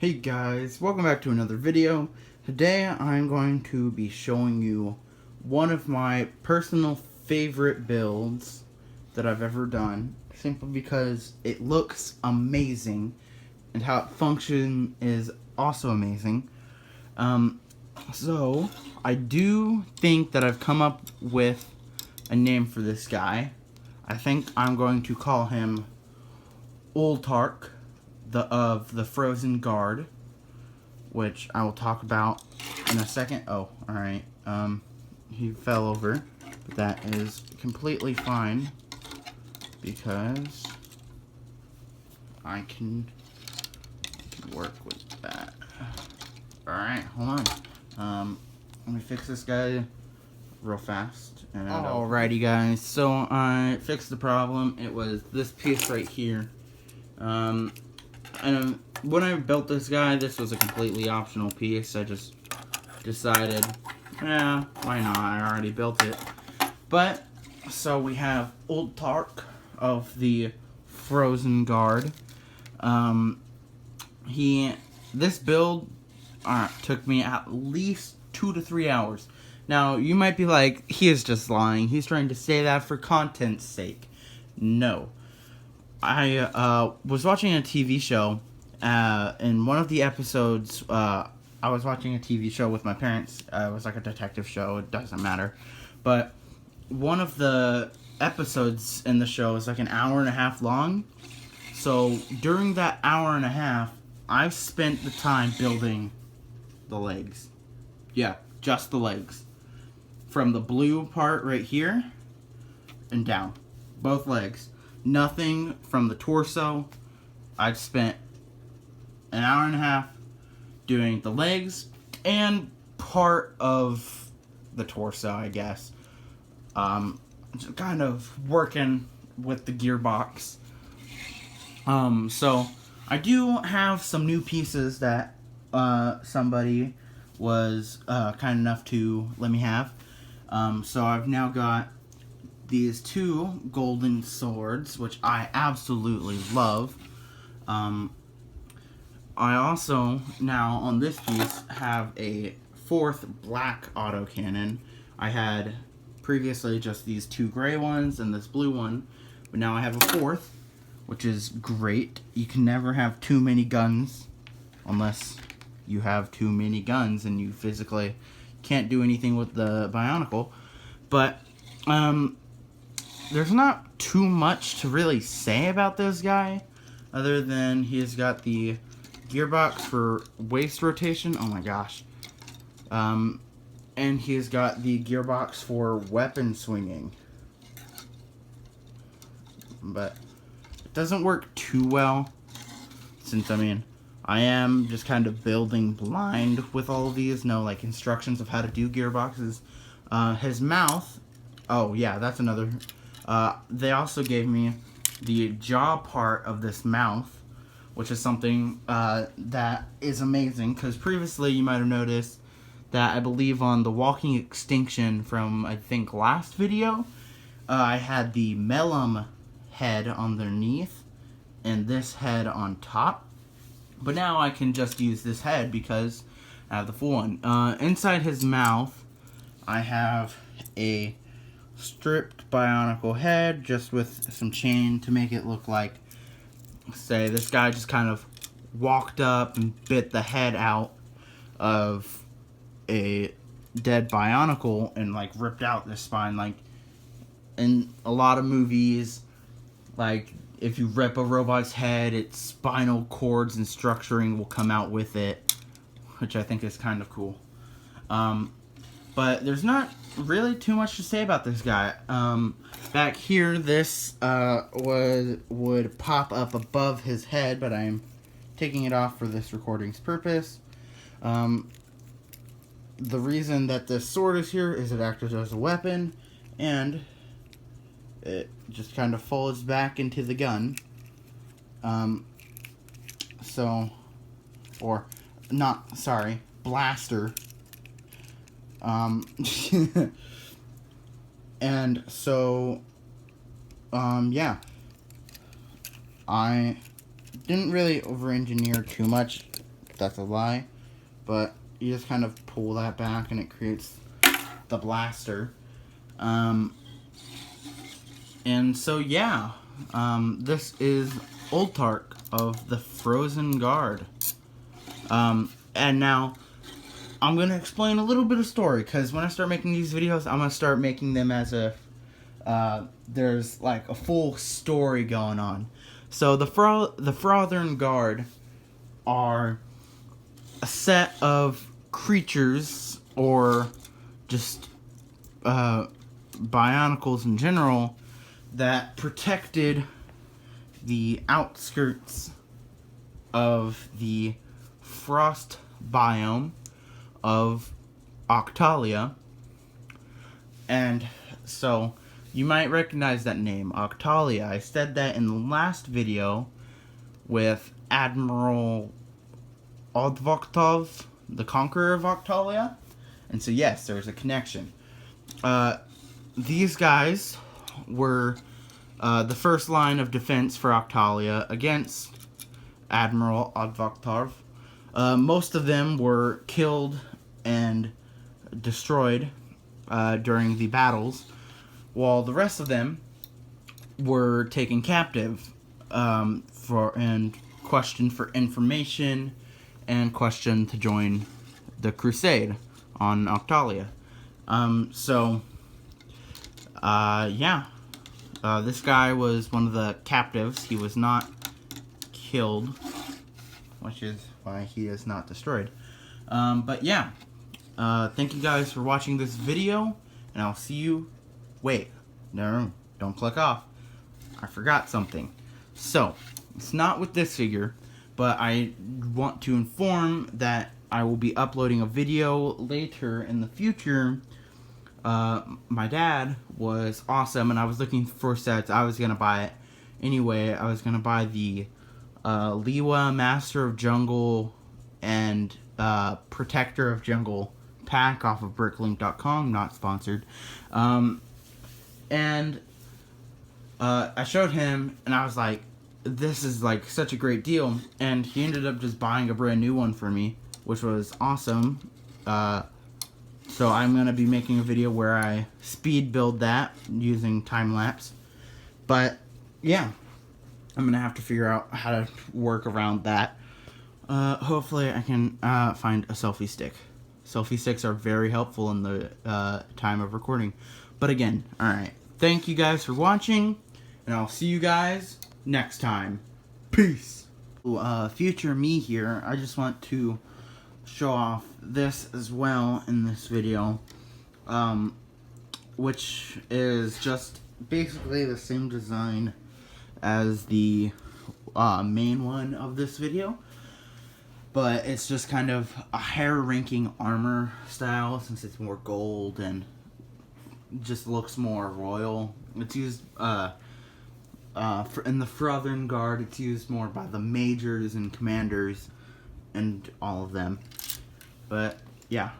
Hey guys, welcome back to another video. Today I'm going to be showing you one of my personal favorite builds that I've ever done, simply because it looks amazing and how it functions is also amazing. So I do think that I've come up with a name for this guy. I think I'm going to call him Old Tark of the Frozen Guard, which I will talk about in a second. Oh, alright. He fell over, but that is completely fine because I can work with that. Alright, hold on. Let me fix this guy real fast. And alrighty guys, so I fixed the problem. It was this piece right here. And when I built this guy, this was a completely optional piece. I just decided, yeah, why not? I already built it. But, so we have Old Tark of the Frozen Guard. This build took me at least 2 to 3 hours. Now, you might be like, he is just lying. He's trying to say that for content's sake. No. I was watching a TV show. In one of the episodes, I was watching a TV show with my parents. It was like a detective show. It doesn't matter. But one of the episodes in the show is like an hour and a half long. So during that hour and a half, I've spent the time building the legs. Yeah, just the legs. From the blue part right here and down. Both legs. Nothing from the torso. I've spent an hour and a half doing the legs and part of the torso, I guess. Just kind of working with the gearbox. So I do have some new pieces that somebody was kind enough to let me have. So I've now got these two golden swords, which I absolutely love. I also, now on this piece, have a fourth black autocannon. I had previously just these two gray ones and this blue one, but now I have a fourth, which is great. You can never have too many guns unless you have too many guns and you physically can't do anything with the Bionicle. But, there's not too much to really say about this guy, other than he's got the gearbox for waist rotation. Oh my gosh. And he's got the gearbox for weapon swinging. But it doesn't work too well, since, I mean, I am just kind of building blind with all of these. No, like, instructions of how to do gearboxes. His mouth, oh yeah, that's another. They also gave me the jaw part of this mouth, which is something that is amazing, because previously you might have noticed that I believe on the Walking Extinction from, I think, last video, I had the Melum head underneath and this head on top. But now I can just use this head because I have the full one. Inside his mouth, I have a stripped Bionicle head, just with some chain to make it look like, say, this guy just kind of walked up and bit the head out of a dead Bionicle and, like, ripped out their spine. Like, in a lot of movies, like, if you rip a robot's head, its spinal cords and structuring will come out with it, which I think is kind of cool. But there's not really too much to say about this guy. Back here, this would pop up above his head, but I'm taking it off for this recording's purpose. The reason that this sword is here is it acts as a weapon, and it just kind of folds back into the gun. Blaster. And so, yeah. I didn't really over-engineer too much that's a lie. But you just kind of pull that back and it creates the blaster. And so yeah, this is Ultark of the Frozen Guard. And now I'm gonna explain a little bit of story, because when I start making these videos, I'm gonna start making them as a there's like a full story going on. So the Frothern Guard are a set of creatures, or just Bionicles in general, that protected the outskirts of the frost biome of Octalia. And so you might recognize that name, Octalia. I said that in the last video with Admiral Odvoktov, the Conqueror of Octalia. And so yes, there's a connection. These guys were the first line of defense for Octalia against Admiral Odvoktov. Most of them were killed and destroyed during the battles, while the rest of them were taken captive and questioned for information and questioned to join the crusade on Octalia. This guy was one of the captives. He was not killed, which is why he is not destroyed. Thank you guys for watching this video, and I'll see you. Wait, no, don't click off. I forgot something. So, it's not with this figure, but I want to inform that I will be uploading a video later in the future. My dad was awesome, and I was looking for sets. I was going to buy it anyway. I was going to buy the Liwa Master of Jungle and Protector of Jungle pack off of bricklink.com, not sponsored. I showed him, and I was like, this is like such a great deal, and he ended up just buying a brand new one for me, which was awesome. So I'm going to be making a video where I speed build that using time-lapse. But yeah, I'm going to have to figure out how to work around that. Hopefully I can find a selfie stick. Selfie sticks are very helpful in the time of recording. But again, alright. Thank you guys for watching, and I'll see you guys next time. Peace! Future me here, I just want to show off this as well in this video, which is just basically the same design as the main one of this video, but it's just kind of a higher ranking armor style, since it's more gold and just looks more royal. It's used in the Frothern Guard. It's used more by the majors and commanders and all of them. But yeah,